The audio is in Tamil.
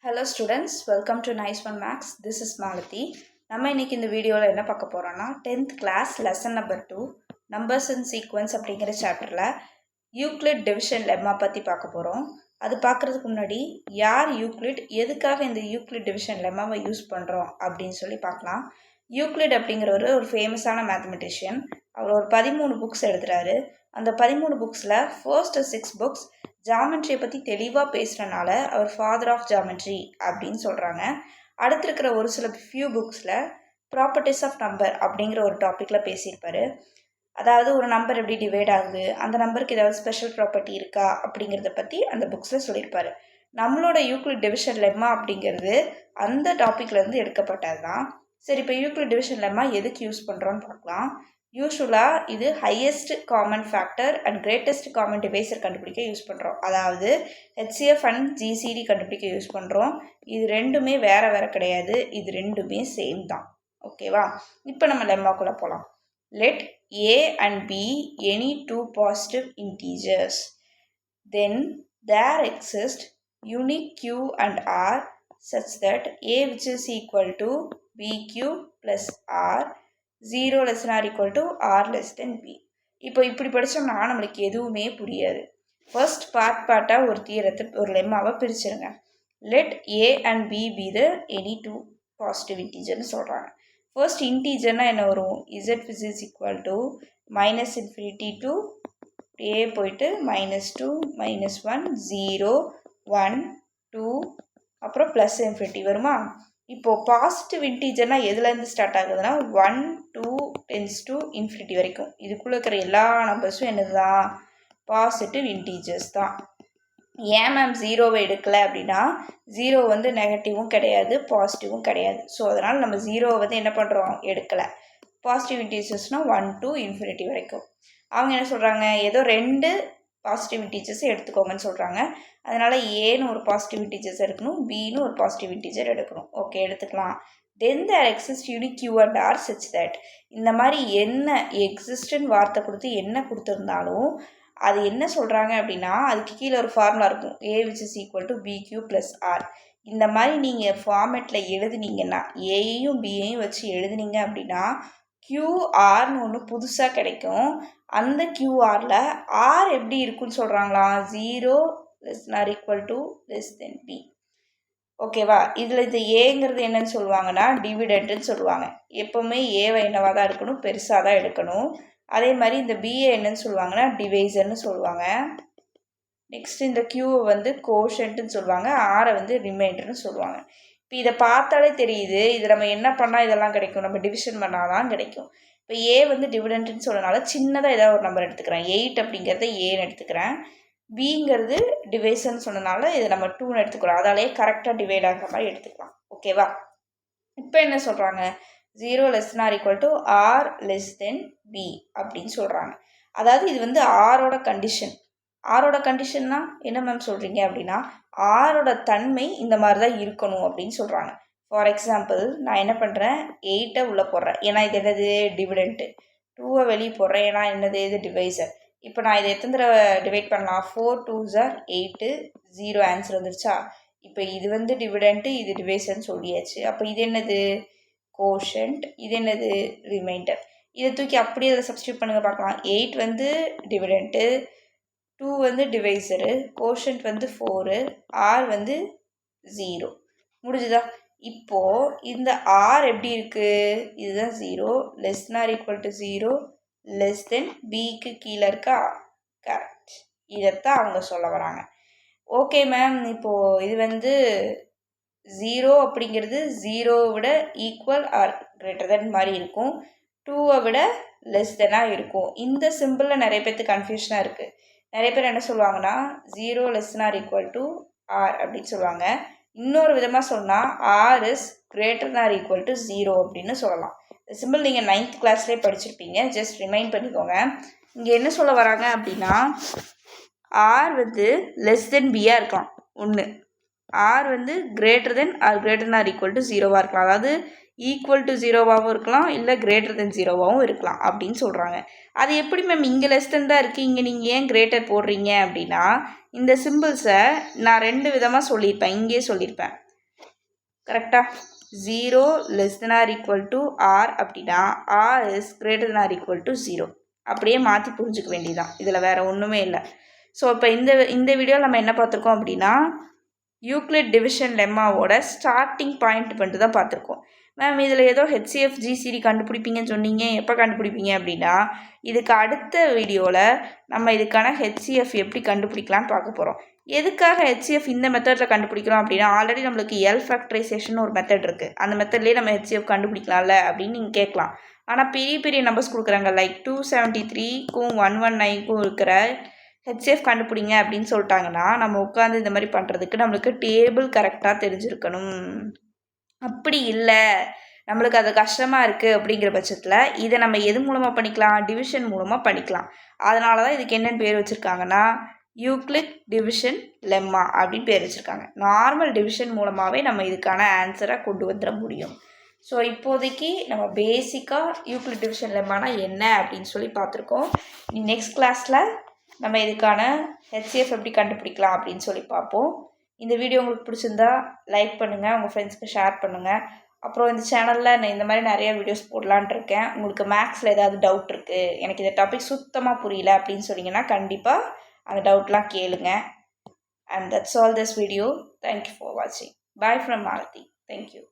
Hello students, welcome to Nice One Max. This is Malathi. நம்ம இன்னைக்கு இந்த வீடியோவில் என்ன பார்க்க போகிறோம்னா 10th class lesson number 2 numbers and sequence அப்படிங்கிற சாப்டரில் யூக்ளிட் டிவிஷன் லெம்மா பற்றி பார்க்க போகிறோம். அது பார்க்குறதுக்கு முன்னாடி யார் யூக்ளிட், எதுக்காக இந்த யூக்ளிட் டிவிஷன் லெம்மாவை யூஸ் பண்ணுறோம் அப்படின்னு சொல்லி பார்க்கலாம். யூக்ளிட் அப்படிங்கிறவர் ஒரு ஃபேமஸான மேத்தமெட்டிஷியன். அவர் ஒரு 13 புக்ஸ் எழுதுறாரு. அந்த 13 புக்ஸில் ஃபர்ஸ்ட் 6 புக்ஸ் ஜாமெட்ரியை பற்றி தெளிவாக பேசுகிறனால அவர் ஃபாதர் ஆஃப் ஜாமெட்ரி அப்படின்னு சொல்கிறாங்க. அடுத்து இருக்கிற ஒரு சில ஃபியூ புக்ஸில் ப்ராப்பர்ட்டிஸ் ஆஃப் நம்பர் அப்படிங்கிற ஒரு டாப்பிக்கில் பேசியிருப்பார். அதாவது ஒரு நம்பர் எப்படி டிவைட் ஆகுது, அந்த நம்பருக்கு ஏதாவது ஸ்பெஷல் ப்ராப்பர்ட்டி இருக்கா அப்படிங்கிறத பற்றி அந்த புக்ஸில் சொல்லியிருப்பார். நம்மளோட யூக்ளிட் டிவிஷன் லெம்மா அப்படிங்கிறது அந்த டாப்பிக்லேருந்து எடுக்கப்பட்டது தான். சரி, இப்போ யூக்ளிட் டிவிஷன் லெம்மா எதுக்கு யூஸ் பண்ணுறோன்னு பார்க்கலாம். யூஸ்வலாக இது highest common factor and greatest common divisor கண்டுபிடிக்க யூஸ் பண்ணுறோம். அதாவது ஹெச்சிஎஃப் அண்ட் ஜிசிடி கண்டுபிடிக்க யூஸ் பண்ணுறோம். இது ரெண்டுமே வேறு வேறு கிடையாது, இது ரெண்டுமே சேம் தான். ஓகேவா? இப்போ நம்ம லெம்மாக்குள்ளே போகலாம். Let a and b any two positive integers, then there exist unique q and r such that a which is equal to bq plus r 0 less than or equal to r less than b. இப்போ இப்படி படித்தோம்னா நம்மளுக்கு எதுவுமே புரியாது. ஃபர்ஸ்ட் பார்ட்டாக ஒரு தியரத்தை, ஒரு லெம்மாவை பிரிச்சுருங்க. Let a and b be the any two positive integerன்னு சொல்கிறாங்க. ஃபர்ஸ்ட் இன்டீஜர்னால் என்ன வரும்? z which is equal to minus infinity to a போயிட்டு -2 -1 0 1 2 அப்புறம் ப்ளஸ் இன்ஃபினிட்டி வருமா? இப்போது பாசிட்டிவ் இன்டீஜர்னால் எதுலேருந்து ஸ்டார்ட் ஆகுதுன்னா 1 2 டென்ஸ் டு இன்ஃபினிட்டி வரைக்கும். இதுக்குள்ளே இருக்கிற எல்லா நம்பர்ஸும் என்னது தான்? பாசிட்டிவ் இன்டீஜர்ஸ் தான். ஏன் மேம் ஜீரோவை எடுக்கலை அப்படின்னா, ஜீரோ வந்து நெகட்டிவும் கிடையாது, பாசிட்டிவும் கிடையாது. ஸோ அதனால் நம்ம ஜீரோவை வந்து என்ன பண்ணுறோம்? எடுக்கலை. பாசிட்டிவ் இன்டீஜர்ஸ்னால் 1 to இன்ஃபினிட்டி வரைக்கும். அவங்க என்ன சொல்கிறாங்க? ஏதோ 2 பாசிட்டிவ் இன்டீஜர்ஸ் எடுத்துக்கோங்கன்னு சொல்கிறாங்க. அதனால் ஏன்னு ஒரு பாசிட்டிவ் இன்டீஜர்ஸ் எடுக்கணும், பின்னு ஒரு பாசிட்டிவ் இன்டீஜர் எடுக்கணும். ஓகே, எடுத்துக்கலாம். Then there exist unique q and r such that, இந்த மாதிரி என்ன எக்ஸிஸ்ட்னு வார்த்தை கொடுத்து என்ன கொடுத்துருந்தாலும் அது என்ன சொல்கிறாங்க அப்படின்னா, அதுக்கு கீழே ஒரு ஃபார்முலா இருக்கும், a which is equal to bq plus r. இந்த மாதிரி நீங்கள் ஃபார்மேட்டில் எழுதுனீங்கன்னா, ஏயையும் பியையும் வச்சு எழுதுனீங்க அப்படின்னா QR ஒன்று புதுசாக கிடைக்கும். அந்த QRல R எப்படி இருக்குன்னு சொல்கிறாங்களா? 0 less than or equal to less than b. ஓகேவா? இதில் இது ஏங்கிறது என்னன்னு சொல்லுவாங்கன்னா டிவிடெண்ட்டுன்னு சொல்லுவாங்க. எப்போவுமே ஏவை என்னவாக தான் இருக்கணும்? பெருசாக தான் எடுக்கணும். அதே மாதிரி இந்த பிஏ என்னன்னு சொல்லுவாங்கன்னா டிவைசர்னு சொல்லுவாங்க. நெக்ஸ்ட் இந்த கியூவை வந்து கோஷன்ட்டுன்னு சொல்லுவாங்க, ஆரை வந்து ரிமைண்டர்னு சொல்லுவாங்க. இப்போ இதை பார்த்தாலே தெரியுது, இது நம்ம என்ன பண்ணால் இதெல்லாம் கிடைக்கும்? நம்ம டிவிஷன் பண்ணால் தான் கிடைக்கும். இப்போ ஏ வந்து டிவிடெண்ட்டுன்னு சொன்னனால சின்னதாக ஏதாவது ஒரு நம்பர் எடுத்துக்கிறேன். 8 அப்படிங்கிறத ஏன்னு எடுத்துக்கிறேன். பிங்கிறது டிவைசர்னு சொன்னனால இதை நம்ம 2ன்னு எடுத்துக்கிறோம். அதாலே கரெக்டாக டிவைட் ஆகிற மாதிரி எடுத்துக்கலாம். ஓகேவா? இப்போ என்ன சொல்கிறாங்க? 0 less than or equal to r less than b அப்படின்னு சொல்கிறாங்க. அதாவது இது வந்து ஆரோட கண்டிஷன். ஆரோட கண்டிஷன்னா என்ன மேம் சொல்கிறீங்க அப்படின்னா, ஆரோட தன்மை இந்த மாதிரி தான் இருக்கணும் அப்படின்னு சொல்கிறாங்க. ஃபார் எக்ஸாம்பிள், நான் என்ன பண்ணுறேன்? 8 உள்ளே போடுறேன், ஏன்னா இது என்னது? டிவிடெண்ட்டு. 2 வெளியே போடுறேன், ஏன்னா என்னது? இது டிவைசர். இப்போ நான் இதை எத்தனை தடவை டிவைட் பண்ணலாம்? 4 2s are 8, 0 ஆன்சர் வந்துருச்சா? இப்போ இது வந்து டிவிடெண்ட்டு, இது டிவைசர்னு சொல்லியாச்சு. அப்போ இது என்னது? கோஷன்ட். இது என்னது? ரிமைண்டர். இதை தூக்கி அப்படியே அதை சப்ஸ்டியூட் பண்ணுங்க பார்க்கலாம். 8 வந்து டிவிடெண்ட்டு, 2 வந்து டிவைசரு, கோஷன்ட் வந்து 4, r வந்து 0. முடிஞ்சுதா? இப்போது இந்த r எப்படி இருக்குது? இதுதான் 0 less than or equal to 0 less than bக்கு கீழே இருக்கா? கரெக்ட். இதைத்தான் அவங்க சொல்ல வராங்க. ஓகே மேம், இப்போது இது வந்து 0 அப்படிங்கிறது 0வை விட ஈக்குவல் ஆர் கிரேட்டர் தென் மாதிரி இருக்கும், 2வை விட லெஸ் தென்னாக இருக்கும். இந்த சிம்பிளில் நிறைய பேர்த்துக்கு கன்ஃபியூஷனாக இருக்குது. நிறைய பேர் என்ன சொல்லுவாங்கன்னா 0 less than or equal to r அப்படின்னு சொல்லுவாங்க. இன்னொரு விதமாக சொன்னால் r is greater than or equal to 0 அப்படின்னு சொல்லலாம். இந்த சிம்பிள் நீங்கள் 9th கிளாஸ்லேயே படிச்சிருப்பீங்க, ஜஸ்ட் ரிமைண்ட் பண்ணிக்கோங்க. இங்கே என்ன சொல்ல வராங்க அப்படின்னா, r வந்து லெஸ் தென் பியாக இருக்கலாம் ஒன்று, r வந்து greater than or greater than or equal to 0வாக இருக்கலாம். அதாவது ஈக்குவல் டு ஜீரோவாகவும் இருக்கலாம், இல்லை கிரேட்டர் தென் ஜீரோவாகவும் இருக்கலாம் அப்படின்னு சொல்கிறாங்க. அது எப்படி மேம் இங்கே லெஸ் தென் தான் இருக்குது, இங்கே நீங்கள் ஏன் கிரேட்டர் போடுறீங்க அப்படின்னா, இந்த சிம்பிள்ஸை நான் 2 விதமாக சொல்லியிருப்பேன், இங்கே சொல்லியிருப்பேன் கரெக்டாக. 0 less than or equal to r அப்படின்னா r is greater than or equal to 0. அப்படியே மாற்றி புரிஞ்சுக்க வேண்டியதான், இதில் வேறு ஒன்றுமே இல்லை. ஸோ இப்போ இந்த வீடியோவில் நம்ம என்ன பார்த்துருக்கோம் அப்படின்னா, யூக்ளிட் டிவிஷன் லெம்மாவோட ஸ்டார்டிங் பாயிண்ட் பண்ணிட்டு தான் பார்த்துருக்கோம். மேம் இதில் ஏதோ HCF GCD கண்டுபிடிப்பீங்கன்னு சொன்னீங்க, எப்போ கண்டுபிடிப்பீங்க அப்படின்னா, இதுக்கு அடுத்த வீடியோவில் நம்ம இதுக்கான HCF எப்படி கண்டுபிடிக்கலான்னு பார்க்க போகிறோம். எதுக்காக HCF இந்த மெத்தடில் கண்டுபிடிக்கிறோம் அப்படின்னா, ஆல்ரெடி நம்மளுக்கு எல் ஃபேக்டரைசேஷன் ஒரு மெத்தட் இருக்குது, அந்த மெத்தட்லேயே நம்ம HCF கண்டுபிடிக்கலாம்ல அப்படின்னு நீங்கள் கேட்கலாம். ஆனால் பெரிய பெரிய நம்பர்ஸ் கொடுக்குறாங்க, லைக் 273க்கும் 119க்கும் இருக்கிற HCF கண்டுபிடிங்க அப்படின்னு சொல்லிட்டாங்கன்னா, நம்ம உட்காந்து இந்த மாதிரி பண்ணுறதுக்கு நம்மளுக்கு டேபிள் கரெக்டாக தெரிஞ்சிருக்கணும். அப்படி இல்லை, நம்மளுக்கு அது கஷ்டமாக இருக்குது அப்படிங்கிற பட்சத்தில் இதை நம்ம எது மூலமாக பண்ணிக்கலாம், டிவிஷன் மூலமாக பண்ணிக்கலாம். அதனால தான் இதுக்கு என்னென்னு பேர் வச்சுருக்காங்கன்னா, யூக்ளிட் டிவிஷன் லெம்மா அப்படின்னு பேர் வச்சுருக்காங்க. நார்மல் டிவிஷன் மூலமாகவே நம்ம இதுக்கான ஆன்சரை கொண்டு வந்துட முடியும். ஸோ இப்போதைக்கு நம்ம பேசிக்காக யூக்ளிட் டிவிஷன் லெம்மானா என்ன அப்படின்னு சொல்லி பார்த்துருக்கோம். நெக்ஸ்ட் கிளாஸில் நம்ம இதுக்கான HCF எப்படி கண்டுபிடிக்கலாம் அப்படின்னு சொல்லி பார்ப்போம். இந்த வீடியோ உங்களுக்கு பிடிச்சிருந்தா லைக் பண்ணுங்கள், உங்கள் ஃப்ரெண்ட்ஸ்க்கு ஷேர் பண்ணுங்கள். அப்புறம் இந்த சேனலில் நான் இந்த மாதிரி நிறைய வீடியோஸ் போடலான் இருக்கேன். உங்களுக்கு மேக்ஸில் ஏதாவது டவுட் இருக்குது, எனக்கு இந்த டாபிக் சுத்தமாக புரியல அப்படின்னு சொன்னீங்கன்னா கண்டிப்பாக அந்த டவுட்லாம் கேளுங்க. And that's all this video. Thank you for வாட்சிங். Bye from Malathi. தேங்க்யூ.